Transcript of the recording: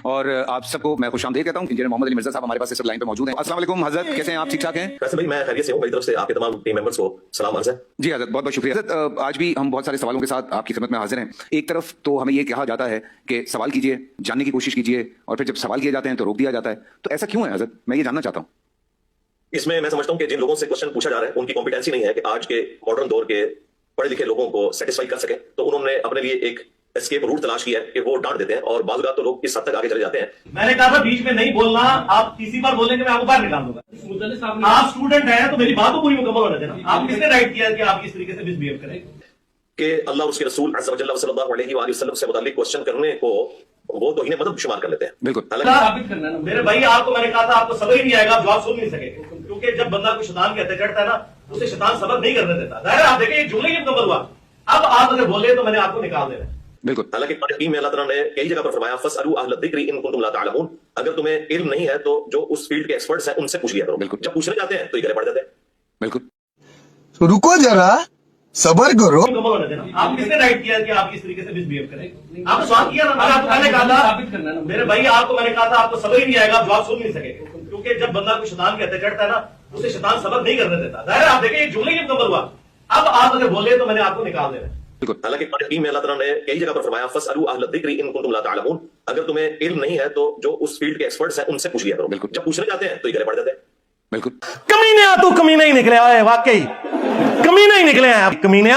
اور آپ سب کو میں خوش آمدید کہتا ہوں. انجینئر محمد علی مرزا صاحب ہمارے پاس اس وقت لائن پہ موجود ہیں. السلام علیکم حضرت, کیسے ہیں آپ؟ ٹھیک ٹھاک ہیں؟ ویسے بھائی میں خیریت سے ہوں. میری طرف سے آپ کے تمام ٹیم ممبرس کو سلام عرض ہے. جی حضرت, بہت بہت شکریہ حضرت. آج بھی ہم بہت سارے سوالوں کے ساتھ آپ کی خدمت میں حاضر ہیں. ایک طرف تو ہمیں یہ کہا جاتا ہے کہ سوال کیجئے, جاننے کی کوشش کیجئے, اور پھر جب سوال کیے جاتے ہیں تو روک دیا جاتا ہے. تو ایسا کیوں ہے حضرت؟ میں یہ جاننا چاہتا ہوں. اس میں سمجھتا ہوں کہ جن لوگوں سے کوشچن پوچھا جا رہا ہے ان کی کمپیٹنسی نہیں ہے کہ آج کے ماڈرن دور کے پڑھے لکھے لوگوں کو سیٹسفائی کر سکیں, تو انہوں نے اپنے لیے ایک اسکیپ روٹ تلاش کیا ہے کہ وہ ڈانٹ دیتے ہیں, اور بعض اوقات تو لوگ اس حد تک آگے چلے جاتے ہیں. میں نے کہا تھا بیچ میں نہیں بولنا, آپ کسی پر بولیں گے میں آپ کو باہر نکال دوں گا. آپ اسٹوڈنٹ ہیں تو میری بات کو پوری مکمل ہونے دینا. آپ کس نے رائٹ کیا کہ آپ اس طریقے سے مس بہیو کریں کہ اللہ اور اس کے رسول عز و جل صلی اللہ علیہ وآلہ وسلم سے متعلق کوشچن کرنے کو وہ توہین مذہب شمار کر لیتے ہیں. بالکل. میرے بھائی آپ کو میں نے کہا تھا آپ کو سبق ہی نہیں آئے گا, آپ جواب سن نہیں سکے, کیونکہ جب بندہ کوئی شیطان کہتے چڑھتا ہے نا اسے شیطان سبق نہیں کرنے دیتا. ظاہر آپ دیکھیں یہ جملے ہی مکمل ہوا. اب آپ اگر بولے تو میں نے آپ کو نکال دینا. بالکل. حالانکہ قرآن میں اللہ تعالیٰ نے کئی جگہ پر فرمایا فاسألوا اہل الذکر ان کنتم لا تعلمون, اگر تمہیں علم نہیں ہے تو جو اس فیلڈ کے ایکسپرٹس ہیں ان سے پوچھ لیا کرو. بالکل. جب پوچھنے جاتے ہیں تو یہ گلے پڑ جاتے ہیں. بالکل. رکو ذرا, صبر کرو. مکمل ہونے دینا. آپ کس نے رائٹ کیا کہ آپ اس طریقے سے مس بہیو کریں؟ آپ نے سوال کیا نا, میں نے آپ کو پہلے کہا تھا میرے بھائی آپ کو میں نے کہا تھا آپ کو سبق ہی نہیں آئے گا, آپ جواب سن نہیں سکے, کیونکہ جب بندہ کوئی شیطان کہتے چڑھتا ہے نا اسے شیطان سبق نہیں کرنے دیتا. ظاہر آپ دیکھیں یہ جملے ہی مکمل ہوا. اب آپ اگر بولے تو میں نے آپ کو نکال دینا. حالانکہ قرآن میں اللہ تعالیٰ نے کئی جگہ پر فرمایا فاسألوا اہل الذکر ان کنتم لا تعلمون, اگر تمہیں علم نہیں ہے تو جو اس فیلڈ کے ایکسپرٹس ہیں ان سے پوچھ لیا کرو. بالکل. جب پوچھنے جاتے ہیں تو یہ گلے پڑ جاتے ہیں. بالکل. کمینے تو کمینے ہی نکلے, واقعی کمینے ہی نکلے ہیں آپ, کمینے